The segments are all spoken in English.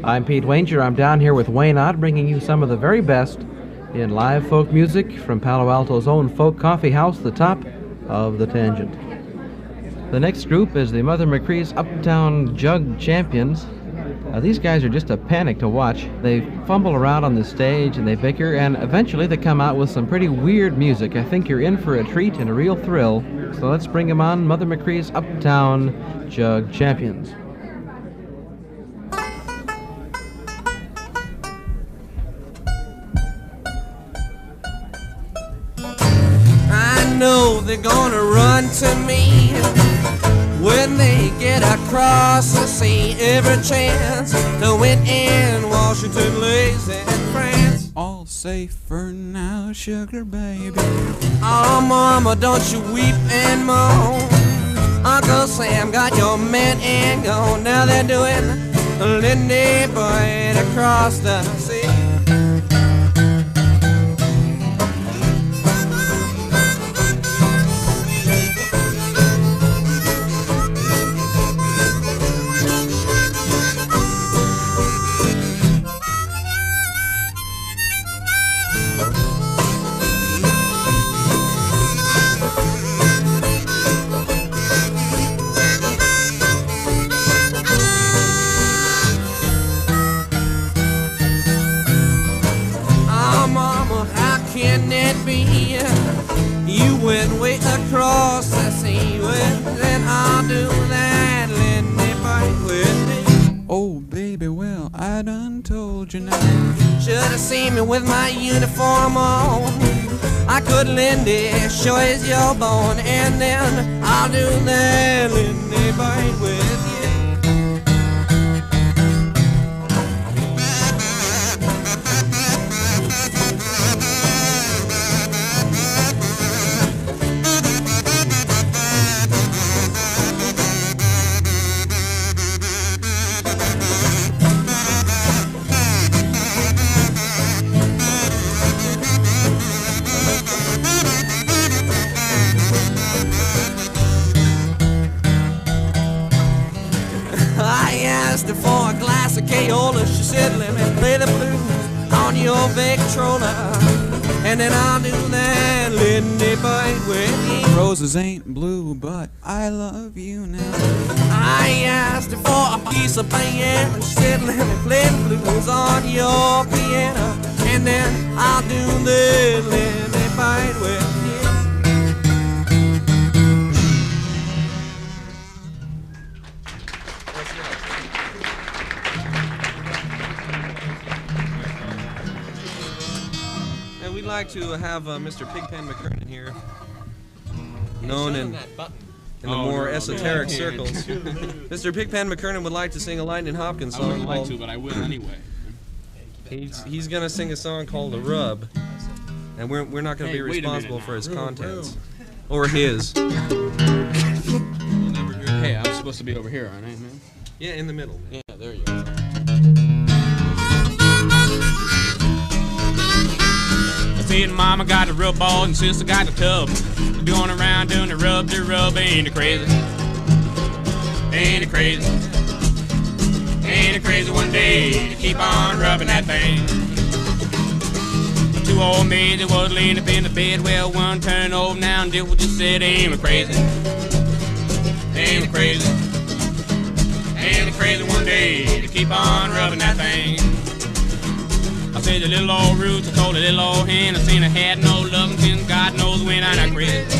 I'm Pete Wanger. I'm down here with Wayne Ott, bringing you some of the very best in live folk music from Palo Alto's own folk coffee house, the Top of the Tangent. The next group is the Mother McCree's Uptown Jug Champions. These guys are just a panic to watch. They fumble around on the stage and they bicker, and eventually they come out with some pretty weird music. I think you're in for a treat and a real thrill. So let's bring them on, Mother McCree's Uptown Jug Champions. I know they're gonna run to me when they get across the sea. Every chance to win in Washington, lazy France. All safe for now, sugar baby. Oh, mama, don't you weep and moan. Uncle Sam got your men and gone. Now they're doing Lindy Boyd across the sea. Across the sea, well, then I'll do that, Lindy Boyd with me. Oh, baby, well, I done told you now. Should've seen me with my uniform on. I could Lindy, sure as your bone, and then I'll do that, Lindy Boyd with you. For a glass of Kaola, she said, let me play the blues on your Victrola, and then I'll do that, Lindy Boyd with you. Roses ain't blue, but I love you now. I asked her for a piece of piano, she said, let me play the blues on your piano, and then I'll do that, Lindy Boyd with you. We'd like to have Mr. Pigpen McKernan here, known in the more esoteric circles. Mr. Pigpen McKernan would like to sing a Lightning Hopkins song. I wouldn't like to, but I will anyway. He's going to sing a song called The Rub, and we're not going to be responsible for his contents. Or his. Hey, I'm supposed to be over here, aren't I, man? Yeah, in the middle. Yeah, there you go. See, mama got the rub ball and sister got the tub. Going around doing the rub, ain't it crazy? Ain't it crazy? Ain't it crazy one day to keep on rubbing that thing? Two old maids that was laying up in the bed, well, one turned over now and did what you said, ain't it crazy? Ain't it crazy? Ain't it crazy one day to keep on rubbing that thing? I said the little old roots, I told the little old hen, I seen I had no love since God knows when. I'm not crazy.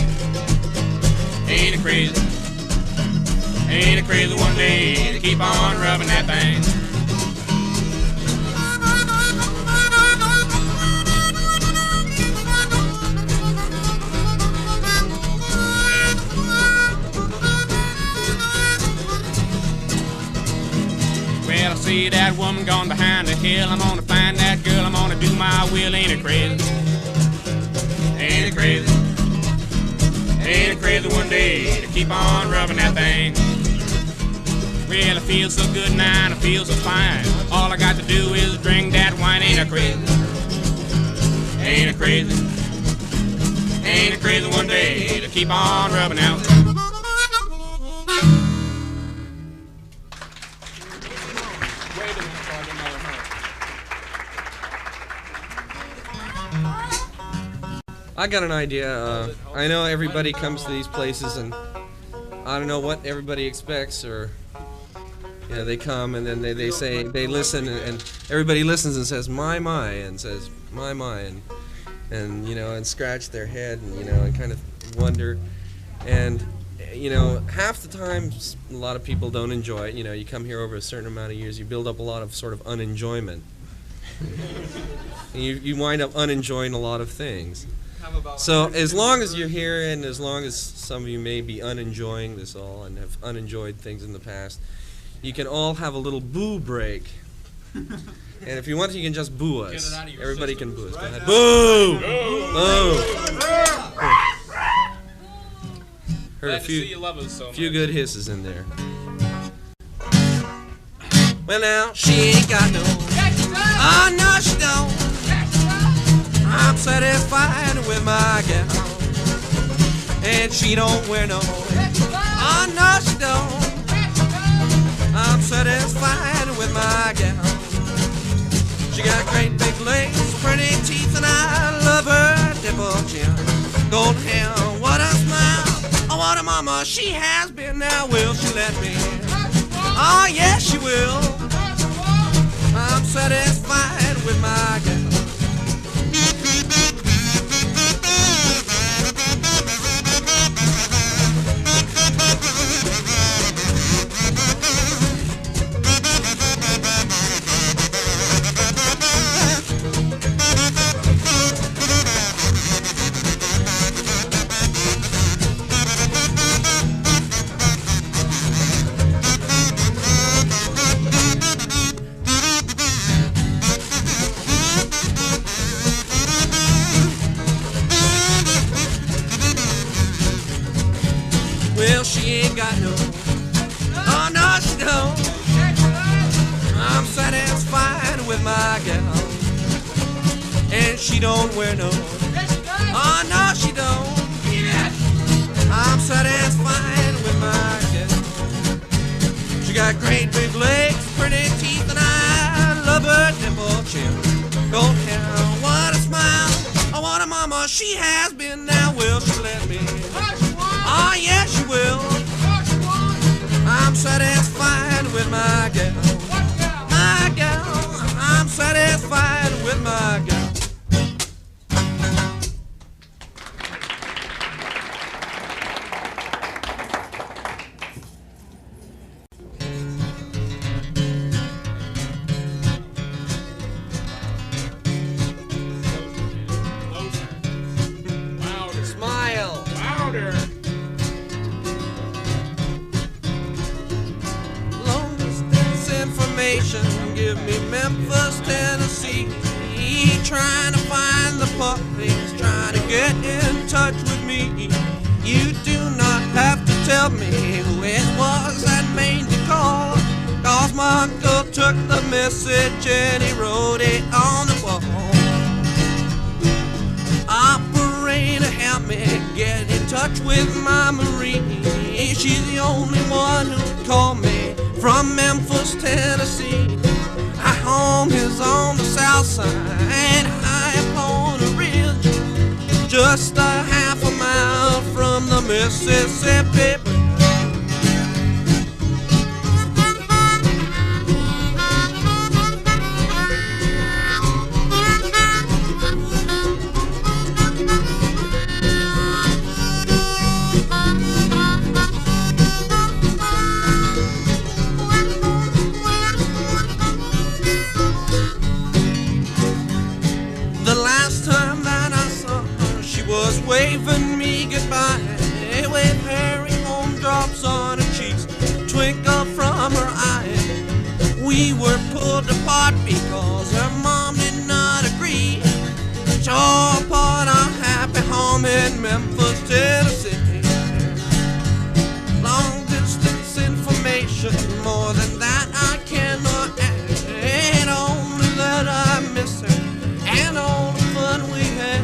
Ain't it crazy? Ain't it crazy one day to keep on rubbing that thing? Well, I see that woman gone behind the hill. I'm gonna find that girl, I'm gonna do my will. Ain't it crazy? Ain't it crazy? Ain't it crazy one day to keep on rubbing that thing? Well, I feel so good now and I feel so fine. All I got to do is drink that wine. Ain't it crazy? Ain't it crazy? Ain't it crazy one day to keep on rubbing out? Wait a minute, I got an idea. I know everybody comes to these places, and I don't know what everybody expects, or they come and then they say, they listen, and everybody listens and says my, and says my, and and scratch their head, and and kind of wonder, and half the time a lot of people don't enjoy it. You come here over a certain amount of years, you build up a lot of sort of unenjoyment. And you wind up unenjoying a lot of things. So as long as you're here, and as long as some of you may be unenjoying this all and have unenjoyed things in the past, you can all have a little boo break. And if you want, you can just boo us. Everybody can boo us. Go ahead. Boo! Boo! Heard a few good hisses in there. Well now, she ain't got no. Oh no, she don't. I'm satisfied with my gal, and she don't wear no. Oh no, she don't. I'm satisfied with my gal. She got great big legs, pretty teeth, and I love her dimple chin. Golden hair, what a smile. Oh, what a mama she has been. Now will she let me in? Oh yes, she will. I'm satisfied with my gal. Well, she ain't got no. Oh no, she don't. I'm satisfied with my gal, and she don't wear no. Oh no, she don't. I'm satisfied with my gal. She got great big legs, pretty teeth, and I love her dimple chin. Gold hair, what a smile. Oh, what a mama she has been. Now will she let me in? Oh, yes, she will. I'm satisfied with my gal. My gal. I'm satisfied with my gal. Smile. Louder. Give me Memphis, Tennessee. Trying to find the puppies, trying to get in touch with me. You do not have to tell me who it was that made the call, 'cause my uncle took the message and he wrote it on the wall. Operator, help me get in touch with my Marie. She's the only one who called me from Memphis, Tennessee. Our home is on the south side, high upon a ridge, just a half a mile from the Mississippi. Waving me goodbye with her home drops on her cheeks, twinkle from her eye. We were pulled apart because her mom did not agree. Tore apart our happy home in Memphis, Tennessee. Long distance information, more than that I cannot add. Only that I miss her and all the fun we had.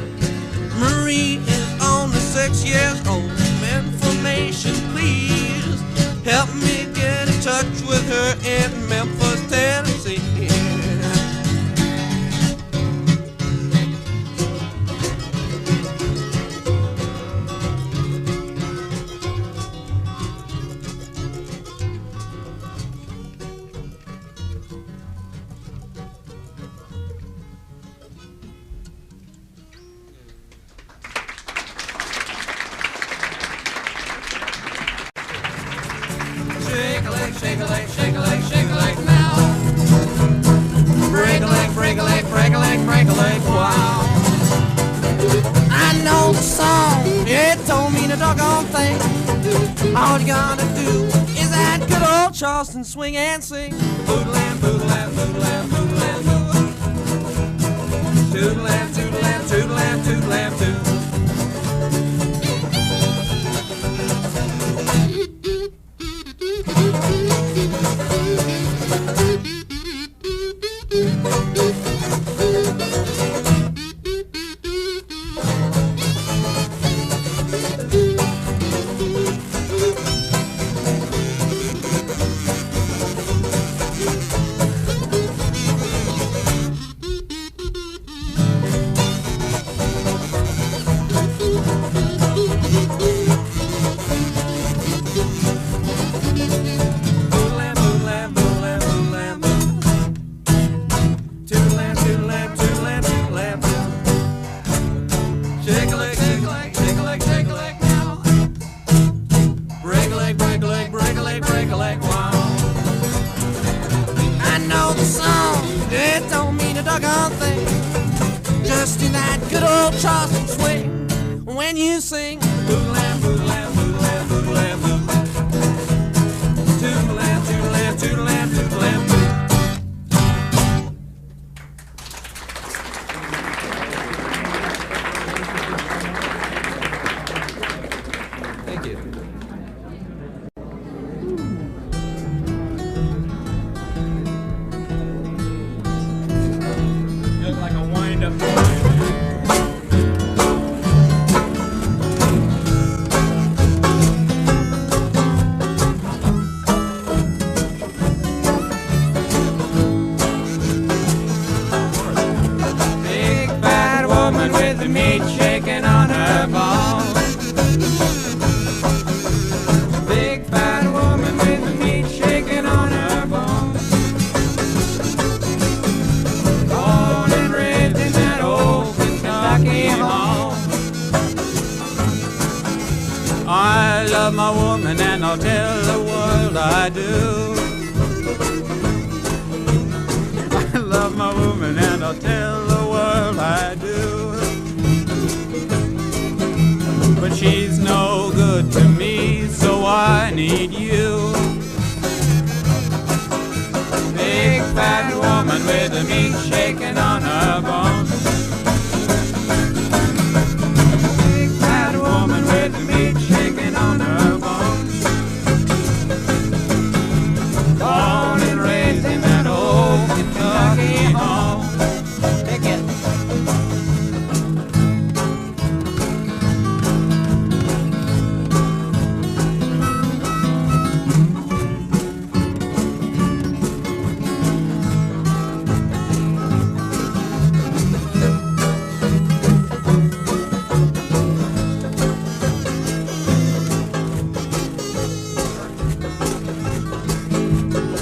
Marie is only 6 years old. Information, please. Help me get in touch with her in Memphis, Tennessee. All you gotta do is that good old Charleston swing and sing. Boodle am, boodle am, boodle am, boodle am, boodle. Toodle am, toodle am, toodle am, toodle am, toodle.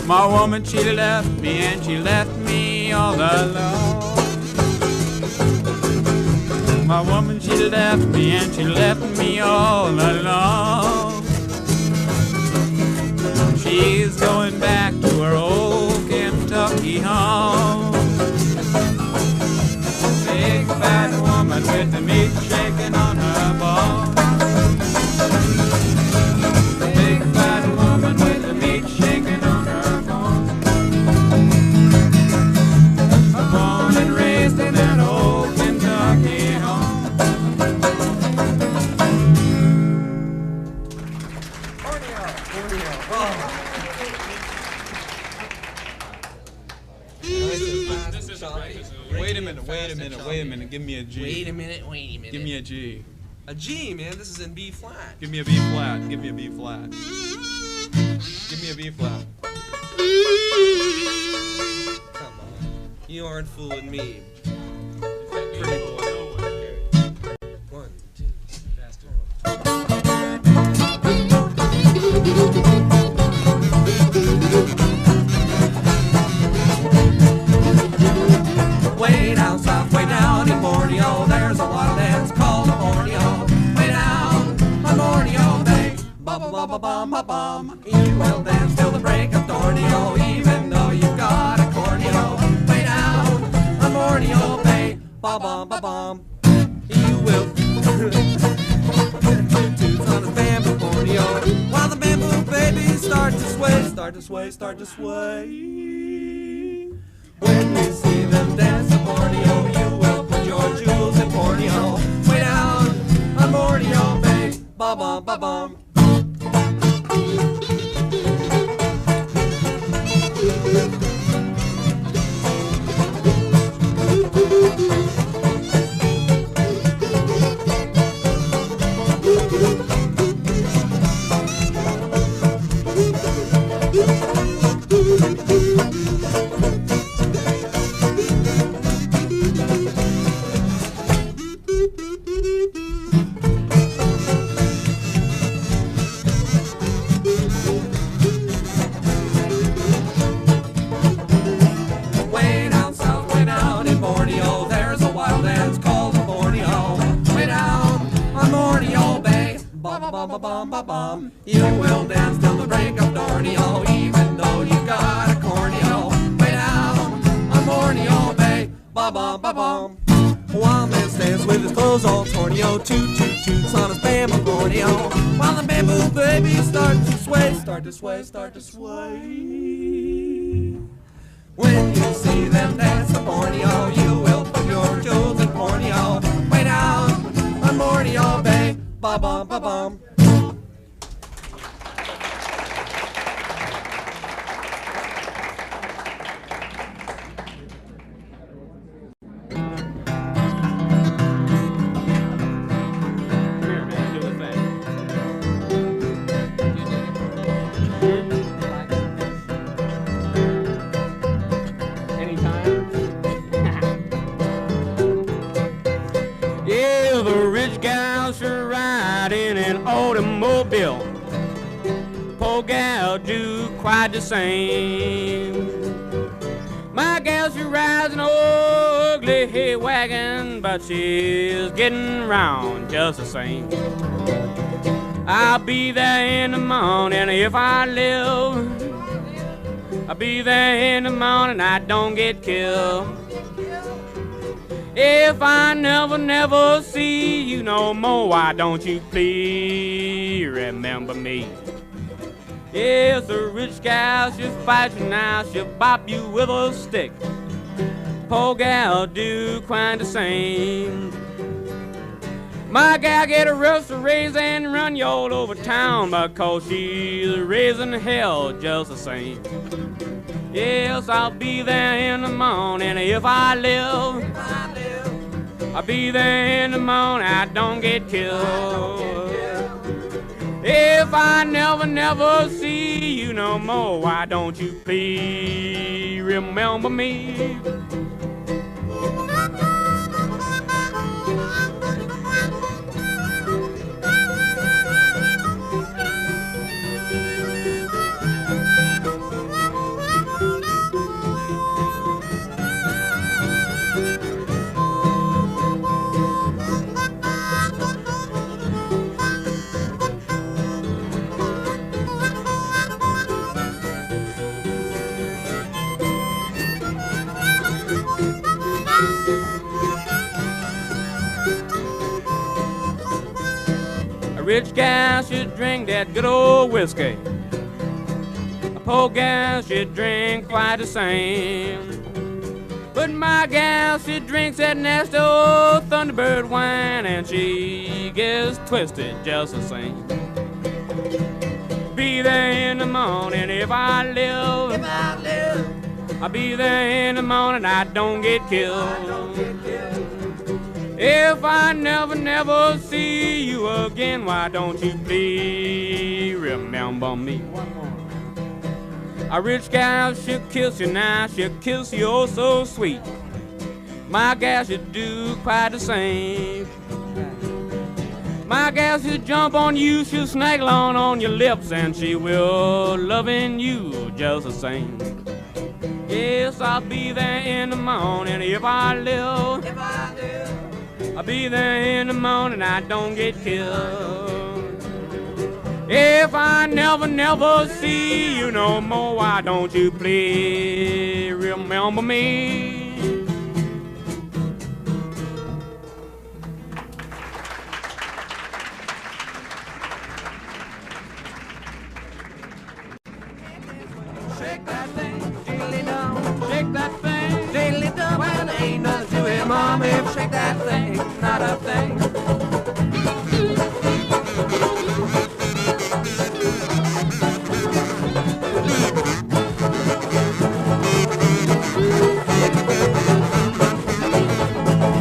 My woman, she left me and she left me all alone. My woman, she left me and she left me all alone. She's going back to her old Kentucky home. Big fat woman with the meat shaking on her bones. Big fat woman with the meat shaking on her bones. Born and raised in that old Kentucky home. Borneo. Oh. This is right. Wait a minute. Give me a G. Wait a minute. Give me a G. A G, man. This is in B flat. Give me a B flat. Give me a B flat. Give me a B flat. Come on. You aren't fooling me. Pretty boy. 1, 2, faster. Way down south, way down in Borneo, there's a wild dance called a Borneo. Way down on Borneo Bay, bum. You will dance till the break of Borneo, even though you've got a corneo. Way down on Borneo sway, start to sway. When you see them dance in Borneo, you will put your jewels in Borneo. Way down on Borneo Bay, ba-bum, ba-bum. Ba-bum. You will dance till the break of Borneo, even though you got a corneo. Way down on Borneo Bay, ba-bum, ba-bum. While man stands with his clothes all torneo, toot toot toots on his bamboo Borneo. While the bamboo babies start to sway, start to sway, start to sway. When you see them dance in Borneo, you will put your jewels in Borneo. Way down on Borneo Bay, ba-bum, ba-bum. Automobile, poor gal do quite the same. My gal, she rides an ugly hay wagon, but she's getting round just the same. I'll be there in the morning if I live. I'll be there in the morning, I don't get killed. If I never see you no more, why don't you please remember me? Yes, a rich gal, she'll fight you now, she'll bop you with a stick. Poor gal do quite the same. My gal get a roast to raise and run you all over town because she's raising hell just the same. Yes, I'll be there in the morning if I live. I'll be there in the morning, I don't get killed. If I never see you no more, why don't you please remember me? Rich gal should drink that good old whiskey. A poor gal should drink quite the same. But my gal, she drinks that nasty old Thunderbird wine, and she gets twisted just the same. Be there in the morning if I live. If I live, I'll be there in the morning, I don't get killed. If I never see you again, why don't you please remember me? A rich gal, she'll kiss you now, she'll kiss you oh so sweet. My gal should do quite the same. My gal should jump on you, she'll snaggle on your lips, and she will loving you just the same. Yes, I'll be there in the morning if I live. If I live, I'll be there in the morning, I don't get killed. If I never see you no more, why don't you please remember me? that thing. Diddly-dum, well, there ain't nothing to it, Mama, if you shake that thing, not a thing.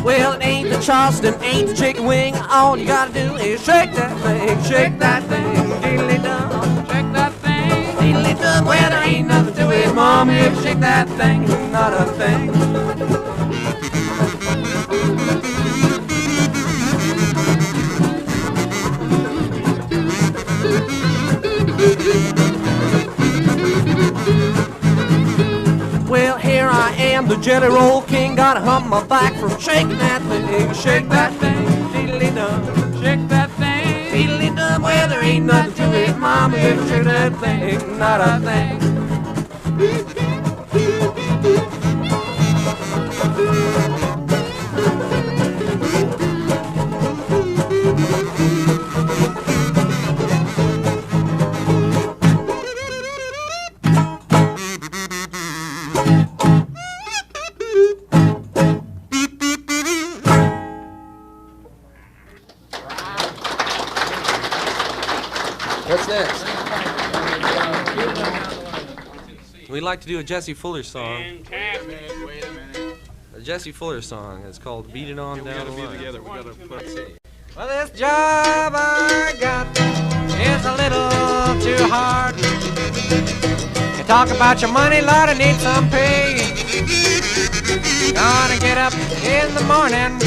Well, it ain't the Charleston, ain't the chicken wing. All you gotta do is shake that thing, shake that thing. Diddly-dum, Shake that thing. diddly-dum. Well, there ain't nothing to it, Mama, if you shake that thing, not a thing. Well, here I am, the Jelly Roll King. Gotta hump my back from shaking that thing, shake that thing, diddly-dum, Shake that thing. diddly-dum. Well, there ain't nothing to it, Mama, if you shake that thing, not a thing. What's next? We'd like to do a Jesse Fuller song. Fantastic. Wait a minute. A Jesse Fuller song. It's called Beat It On Down the Line. We gotta put Well, this job I got is a little too hard. You talk about your money, Lord, I need some pay. Gonna get up in the morning,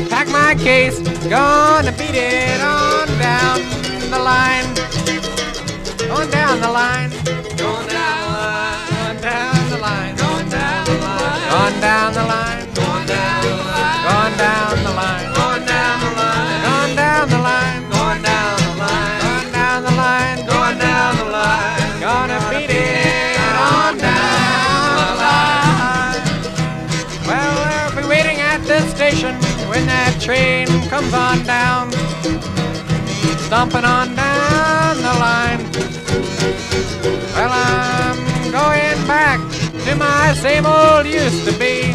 pack my case, gonna beat it on down the line. Going down the line, going down the line, going down the line, going down the line, going down the line, going down the line, going down the line, going down the line, going down the line, going down the line, going down the line, gonna beat it on down the line. Well, we'll be waiting at the station when that train comes on down, stomping on down the line. Well, I'm going back to my same old used to be,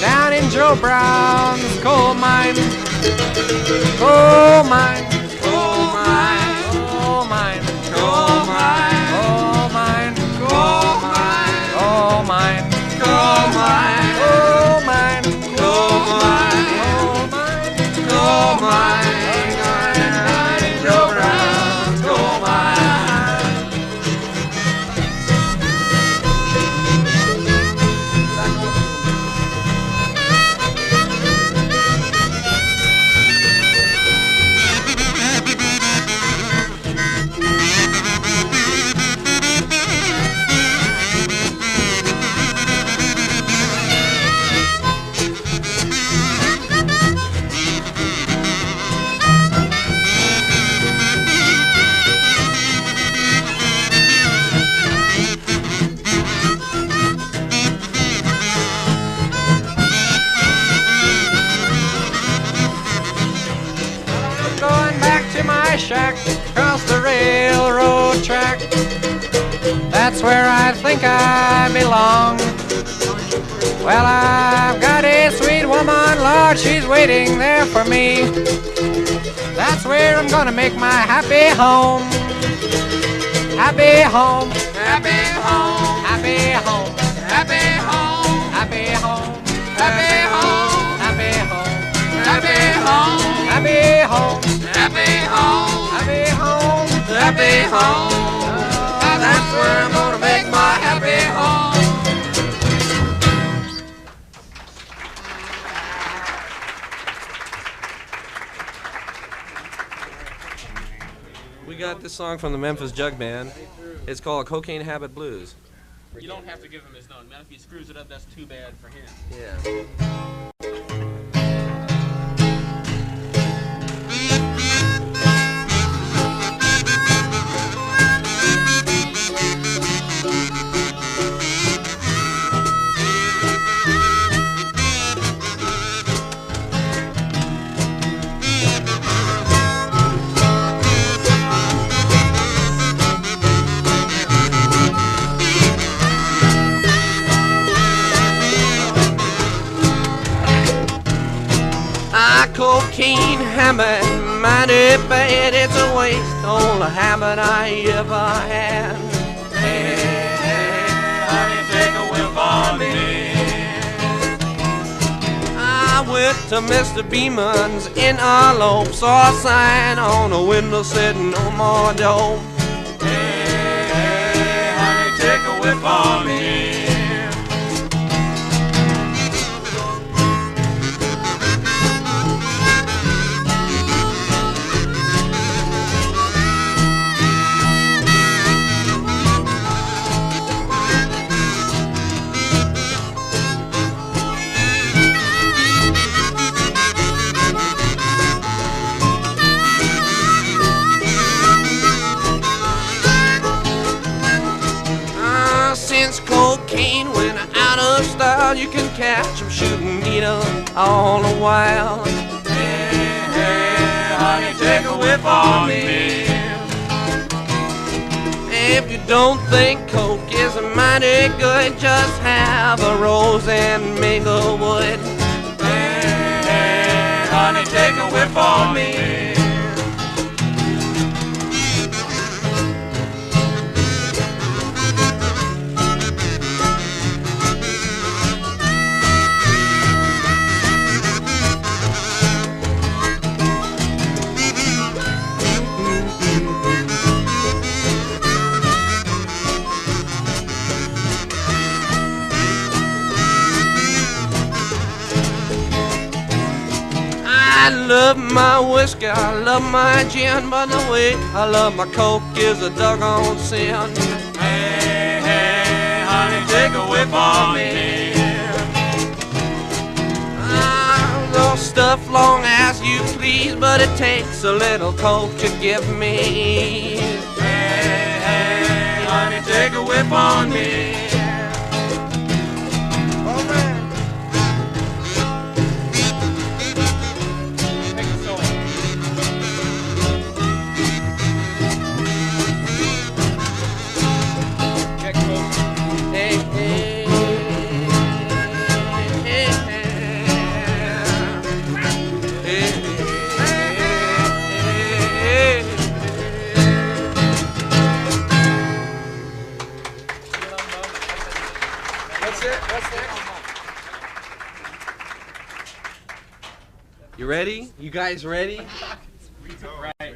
down in Joe Brown's coal mine. Coal mine, coal mine, coal mine, coal mine, coal mine, coal mine, coal mine, coal mine, coal mine, coal mine, coal mine, coal mine, down in Joe Brown's coal mine. Shack across the railroad track. That's where I think I belong. Well, I've got a sweet woman, Lord, she's waiting there for me. That's where I'm gonna make my happy home. Happy home, happy home, happy home, happy home, happy home, happy home, happy home, happy home, happy home, happy home, happy home, happy home. That's where I'm gonna make my happy home. We got this song from the Memphis Jug Band. It's called Cocaine Habit Blues. You don't have to give him his note, man. If he screws it up, that's too bad for him. Yeah. cocaine habit, mighty bad, it's a waste, all the habit I ever had. Hey, honey, take a whiff on me. I went to Mr. Beeman's in Arlo, saw a sign on the window said no more dope. Hey, honey, take a whiff on me. Cocaine went out of style, you can catch them shooting needle all the while. Hey, hey, honey, take a whiff on me. If you don't think coke is mighty good, just have a rose and minglewood. Hey, hey, honey, take a whiff on me. I love my whiskey, I love my gin, but the way I love my coke is a doggone sin. Hey, hey, honey, take a whiff on me. I'll stuff long as you please, but it takes a little coke to give me. Hey, hey, honey, take a whiff on me. You ready? You guys ready? Right.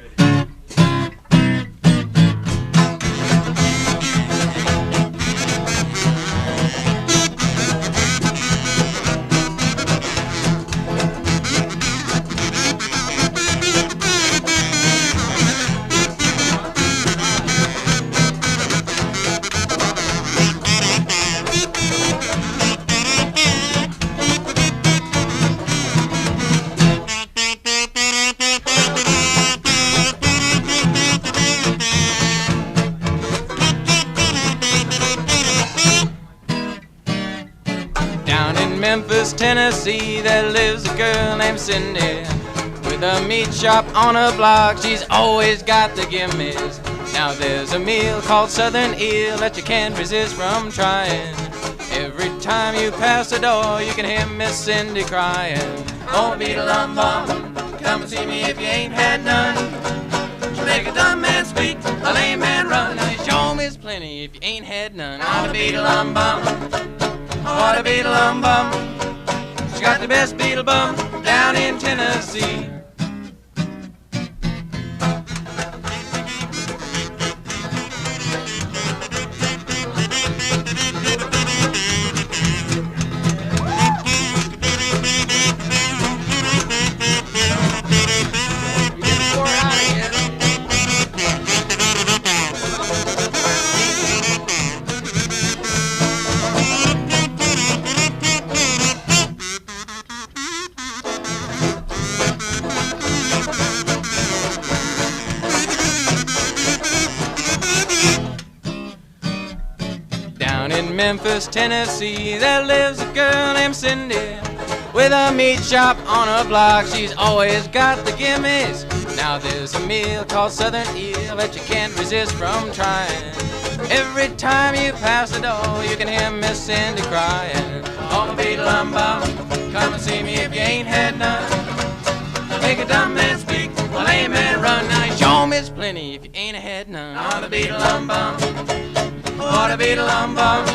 Memphis, Tennessee, there lives a girl named Cindy. With a meat shop on her block, she's always got the gimmies. Now there's a meal called Southern Eel that you can't resist from trying. Every time you pass the door, you can hear Miss Cindy crying. Oh, Beedle Um Bum, come and see me if you ain't had none. She'll make a dumb man speak, a lame man run. Now you sure miss plenty if you ain't had none. Oh, Beedle Um Bum, what a Beedle Um Bum. She's got the best Beedle Bum down in Tennessee. Memphis, Tennessee, there lives a girl named Cindy. With a meat shop on her block, she's always got the gimmies. Now there's a meal called Southern Eel that you can't resist from trying. Every time you pass the door, you can hear Miss Cindy crying. Oh, Beedle Um Bum, come and see me if you ain't had none. make a dumb man speak, a lame man run. Now you sure miss plenty if you ain't had none. On the Beedle Um Bum, oh the Beedle Um Bum,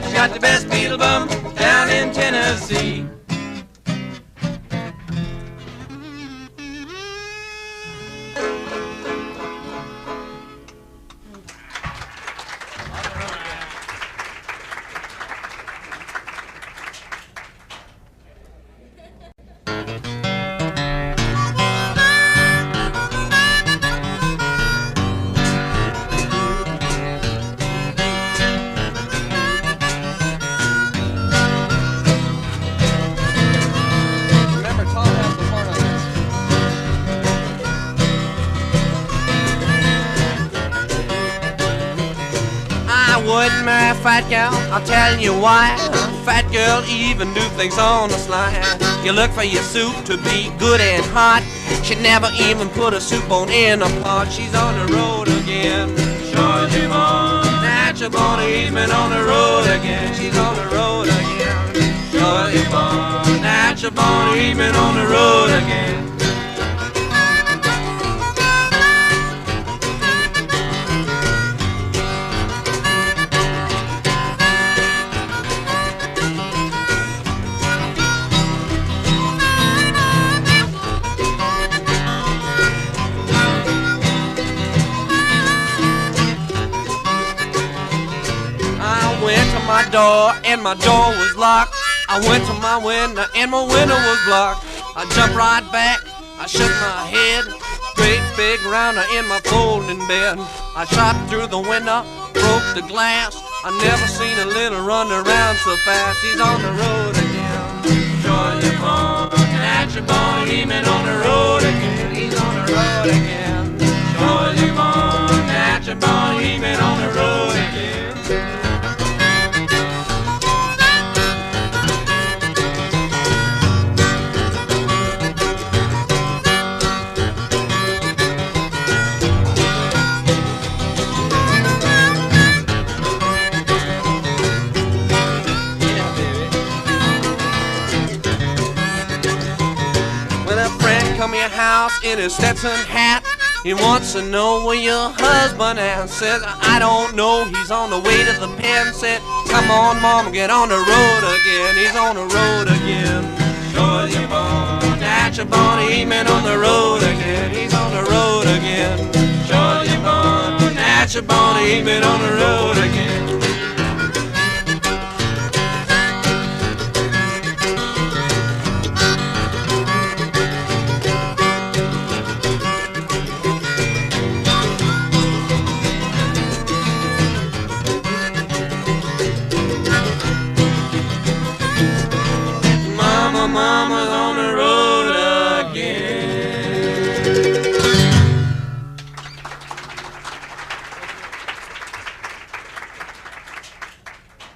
she got the best Beedle Bum down in Tennessee. Wouldn't marry a fat gal, I'll tell you why. Fat girl even do things on the sly. You look for your soup to be good and hot. She never even put a soup bone in a pot. She's on the road again. Sure she won't. Natural born, he's been on the road again. She's on the road again. Sure she won't. Natural born, he's been on the road again. My door and my door was locked. I went to my window and my window was blocked. I jumped right back, I shook my head. Great big rounder in my folding bed. I shot through the window, broke the glass. I never seen a little run around so fast. He's on the road again. Georgia born, natural born, he's been on the road again. He's on the road again. Georgia born, natural born, he's been on the road again. Come your house in his Stetson hat. He wants to know where your husband at. Says, I don't know, he's on the way to the pen. Said, come on, mom, get on the road again. He's on the road again. Sure you born, natural born, he's been on the road again. He's on the road again. Sure you born, natural born, he's been on the road again. Mama's on the road again.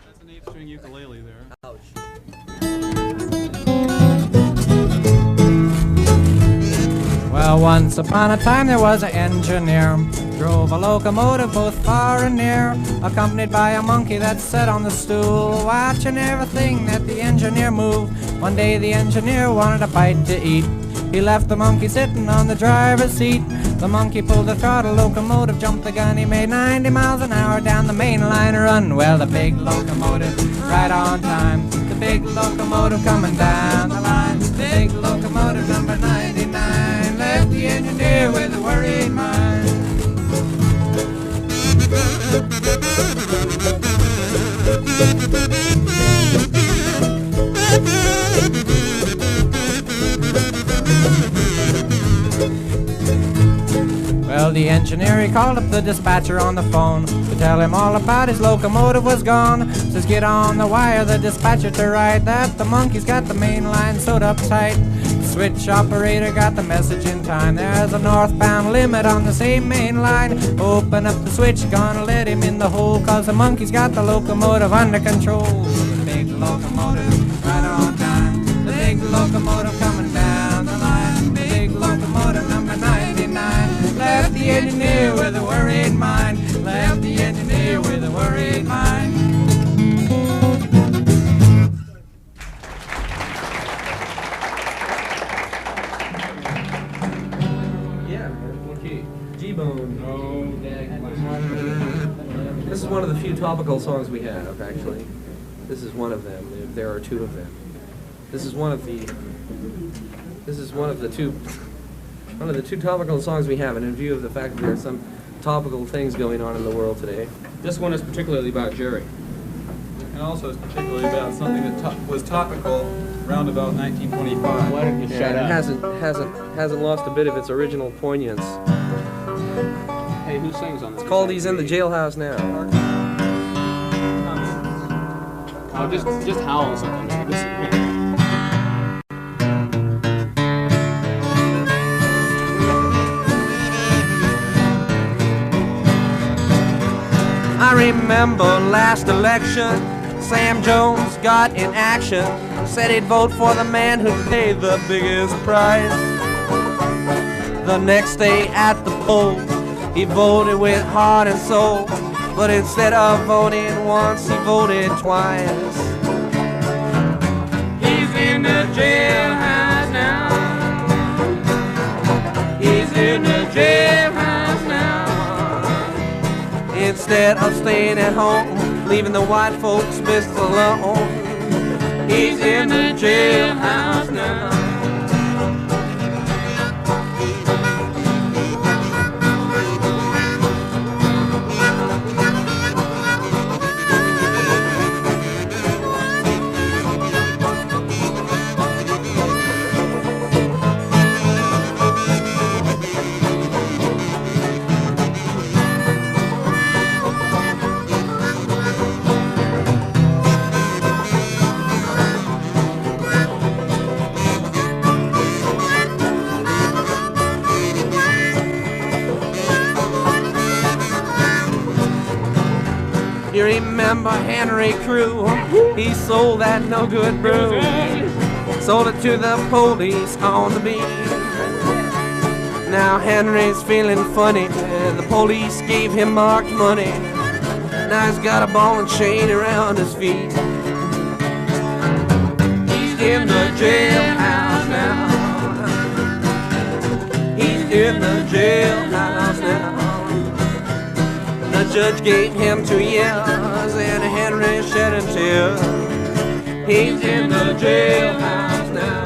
That's an 8-string ukulele there. Ouch. Well, once upon a time there was an engineer, drove a locomotive both far and near, accompanied by a monkey that sat on the stool, watching everything that the engineer moved. One day the engineer wanted a bite to eat. He left the monkey sitting on the driver's seat. The monkey pulled the throttle, locomotive jumped the gun. He made 90 miles an hour down the main line run. Well, the big locomotive right on time. The big locomotive coming down the line. The big locomotive number 99 left the engineer with a worried mind. Well, the engineer, he called up the dispatcher on the phone to tell him all about his locomotive was gone. Says, get on the wire, the dispatcher to write that the monkey's got the main line sewed up tight. The switch operator got the message in time. There's a northbound limit on the same main line. Open up the switch, gonna let him in the hole, 'cause the monkey's got the locomotive under control. The big locomotive right on time. The big locomotive coming down the line. The big locomotive number 99 left the engineer with a worried mind. Left the engineer with a worried mind. topical songs we have, actually. This is one of them. There are two of them. This is one of the two topical songs we have, and in view of the fact that there are some topical things going on in the world today. This one is particularly about Jerry. And also it's particularly about something that was topical around about 1925. Why don't you shut It up? hasn't lost a bit of its original poignance. Hey, who sings on this? It's called He's in the Jailhouse Now. Oh, just howl something. I remember last election, Sam Jones got in action, said he'd vote for the man who'd pay the biggest price. The next day at the polls, he voted with heart and soul, but instead of voting once, he voted twice. He's in the jailhouse now. He's in the jailhouse now. Instead of staying at home, leaving the white folks best alone, He's in the jailhouse now. you remember Henry Crew? He sold that no good brew, sold it to the police on the beat. Now Henry's feeling funny, the police gave him marked money. Now he's got a ball and chain around his feet. He's in the jailhouse now. He's in the jailhouse now. The judge gave him 2 years and Henry shed a tear. He's in the jailhouse now.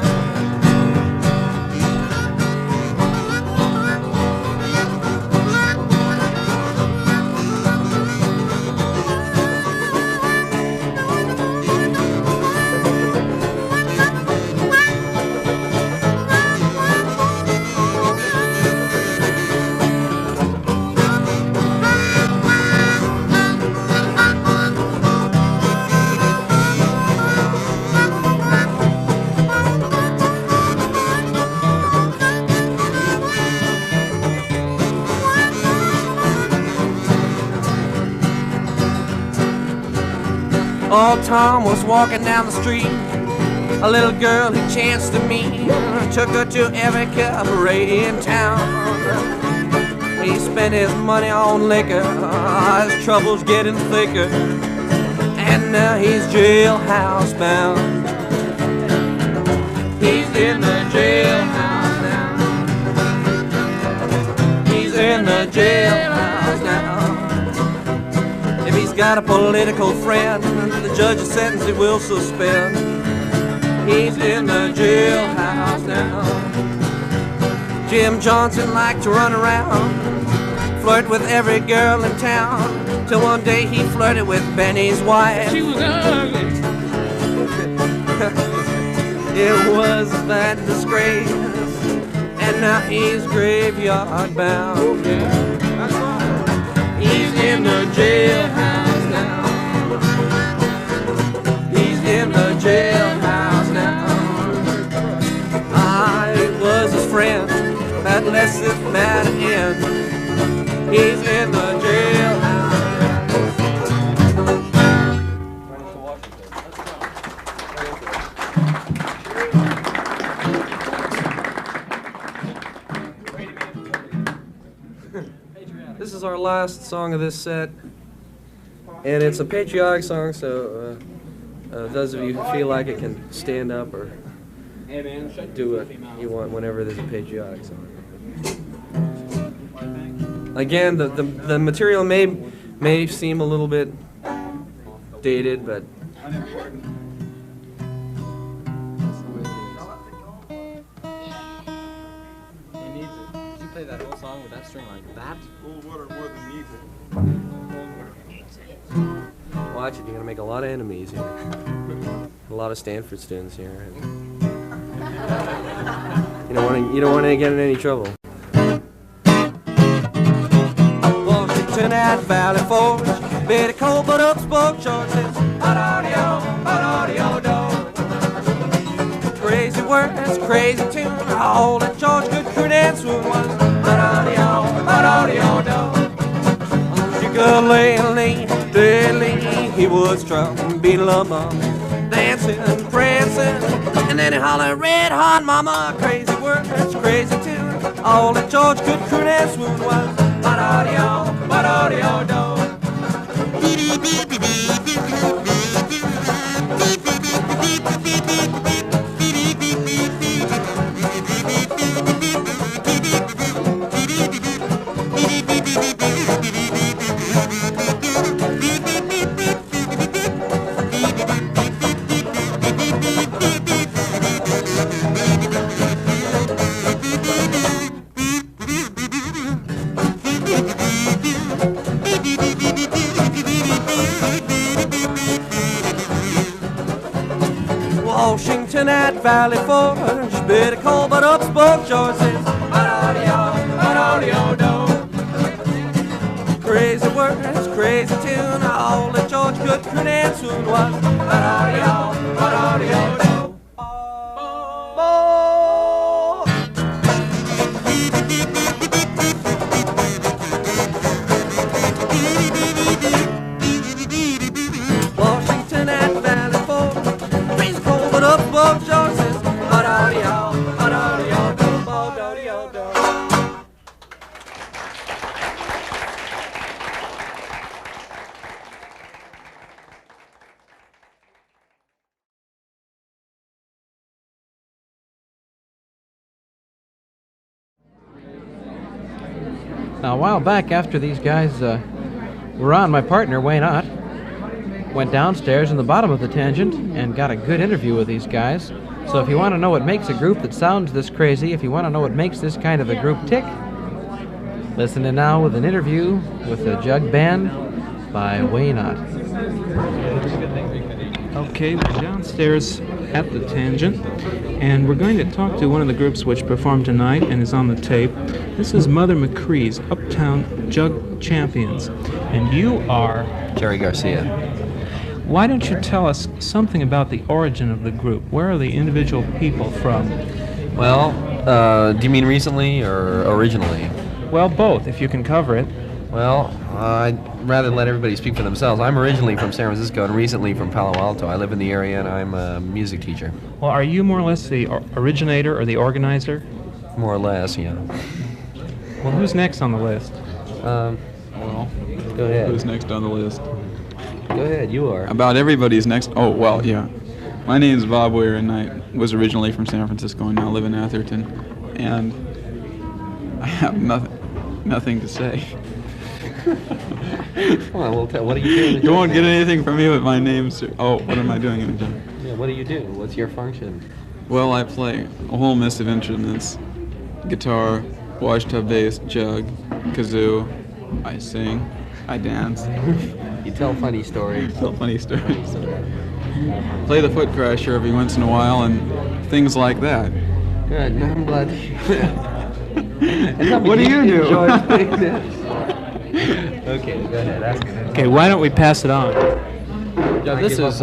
Old Tom was walking down the street. A little girl he chanced to meet took her to every cabaret in town. He spent his money on liquor, his troubles getting thicker, and now he's jailhouse bound. He's in the jailhouse now. He's in the jailhouse now. If he's got a political friend, the judge's sentence he will suspend. He's in the jailhouse now. Jim Johnson liked to run around, flirt with every girl in town, till one day he flirted with Benny's wife. She was ugly. It was that disgrace, and now he's graveyard bound. He's in the jailhouse now. He's in the jailhouse now. I was his friend, that lets this matter end. He's in the jailhouse. This is our last song of this set, and it's a patriotic song, so those of you who feel like it can stand up or do what you want whenever there's a patriotic song. Again, the material may seem a little bit dated, but He needs it. Did you play that whole song with that string like that? Cold water more than needs it. watch it. You're gonna make a lot of enemies here. A lot of Stanford students here. You don't want to get in any trouble. Washington at Valley Forge, Betty Cole but up spoke short says, crazy words, crazy tune, all that George good crew dance was Ukulele, daily, he was trying Beedle Um Bum, dancing, prancing, and then he hollered, red hot mama, crazy words, crazy tune, all that George good crew dance was ba-da-dee-oh, Washington at Valley Forge, Betty Cole but up spoke George says, crazy words, crazy tune, all that George could dance soon was Washington at Valley Forge, crazy Cole but up spoke George says, Now, a while back after these guys were on, my partner, Wayne Ott, went downstairs in the bottom of the Tangent and got a good interview with these guys. So if you want to know what makes a group that sounds this crazy, if you want to know what makes this kind of a group tick, listen in now with an interview with the Jug Band by Wayne Ott. Okay, we're downstairs at the Tangent, and we're going to talk to one of the groups which performed tonight and is on the tape. This is Mother McCree's Uptown Jug Champions, and you are... Jerry Garcia. Why don't you tell us something about the origin of the group? Where are the individual people from? Well, do you mean recently or originally? Well, both, if you can cover it. Well, I'd rather let everybody speak for themselves. I'm originally from San Francisco and recently from Palo Alto. I live in the area and I'm a music teacher. Well, are you more or less the originator or the organizer? More or less, yeah. Well, who's next on the list? Well, Go ahead. who's next on the list? Go ahead, you are. About everybody's next. Oh, well, yeah. My name's Bob Weir, and I was originally from San Francisco and now live in Atherton. And I have nothing to say. Come on, what do you do? You won't get anything from me with my name. Oh, what am I doing in the job? Yeah, what do you do? What's your function? Well, I play a whole mess of instruments. Guitar, washtub bass, jug, kazoo. I sing. I dance. You tell funny stories. Tell funny stories. Play the foot crasher every once in a while and things like that. Good, I'm glad to hear that. What do you do? Okay, go ahead, ask it. Okay, why don't we pass it on? Yeah, this is,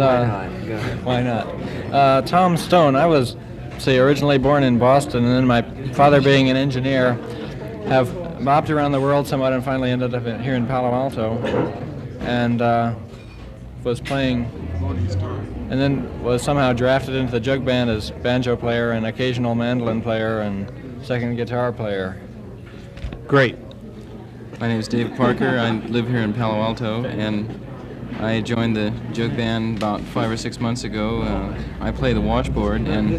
why not? Tom Stone. I was, originally born in Boston, and then my father being an engineer, have bopped around the world somewhat and finally ended up here in Palo Alto, and was playing, and then was somehow drafted into the Jug Band as banjo player and occasional mandolin player and second guitar player. Great. My name is Dave Parker. I live here in Palo Alto, and I joined the Jug Band about 5 or 6 months ago. I play the washboard and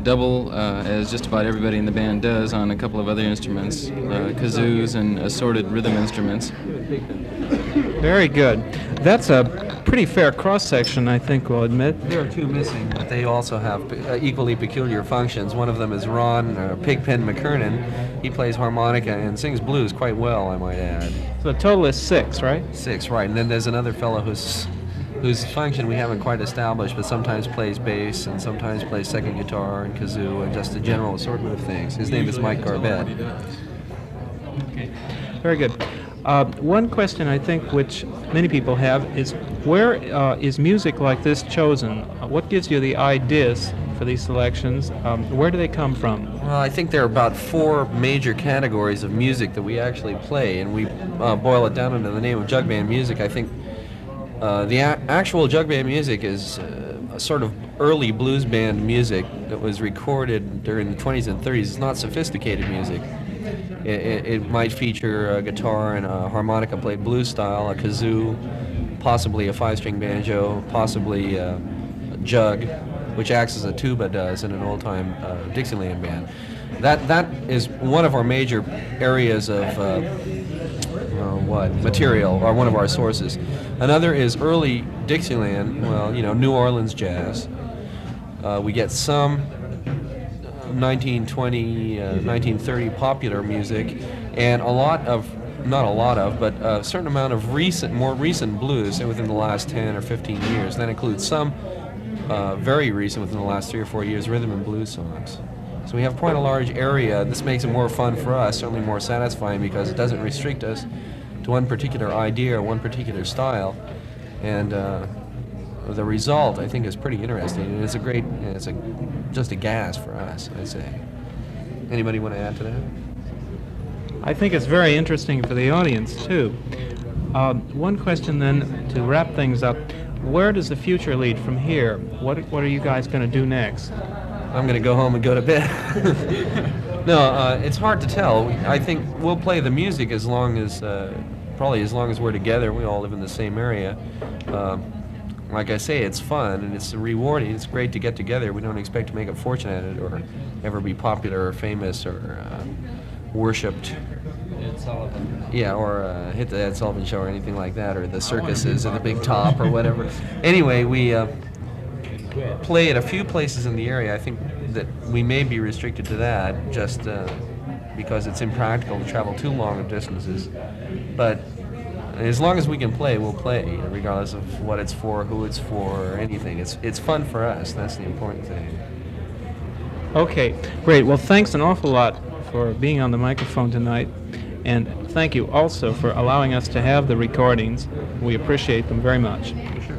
double, as just about everybody in the band does, on a couple of other instruments, kazoos and assorted rhythm instruments. Very good. That's a pretty fair cross-section, I think we'll admit. There are two missing, but they also have equally peculiar functions. One of them is Ron Pigpen McKernan. He plays harmonica and sings blues quite well, I might add. So the total is 6, right? 6, right. And then there's another fellow whose function we haven't quite established, but sometimes plays bass and sometimes plays second guitar and kazoo and just a general assortment of things. His name is Mike Garbett. Okay. Very good. One question I think which many people have is where is music like this chosen? What gives you the ideas for these selections? Where do they come from? Well, I think there are about 4 major categories of music that we actually play, and we boil it down into the name of jug band music. I think the actual jug band music is a sort of early blues band music that was recorded during the 20s and 30s. It's not sophisticated music. It might feature a guitar and a harmonica played blues style, a kazoo, possibly a 5-string banjo, possibly a jug, which acts as a tuba does in an old-time Dixieland band. That is one of our major areas of material, or one of our sources. Another is early Dixieland, well, you know, New Orleans jazz. We get some 1920, 1930 popular music, and not a lot of, but a certain amount of more recent blues within the last 10 or 15 years. That includes some very recent, within the last 3 or 4 years, rhythm and blues songs. So we have quite a large area. This makes it more fun for us, certainly more satisfying, because it doesn't restrict us to one particular idea or one particular style. And the result, I think, is pretty interesting, and it's just a gas for us, I'd say. Anybody want to add to that? I think it's very interesting for the audience, too. One question, then, to wrap things up. Where does the future lead from here? What are you guys going to do next? I'm going to go home and go to bed. No, it's hard to tell. I think we'll play the music as long as, probably as long as we're together. We all live in the same area. Like I say, it's fun and it's rewarding. It's great to get together. We don't expect to make a fortune at it or ever be popular or famous or worshipped. Ed Sullivan. Yeah, or hit the Ed Sullivan Show or anything like that, or the circuses or the Big Top or whatever. Anyway, we play at a few places in the area. I think that we may be restricted to that just because it's impractical to travel too long distances. But as long as we can play, we'll play, regardless of what it's for, who it's for, or anything. It's fun for us. That's the important thing. Okay, great. Well, thanks an awful lot for being on the microphone tonight, and thank you also for allowing us to have the recordings. We appreciate them very much. Sure.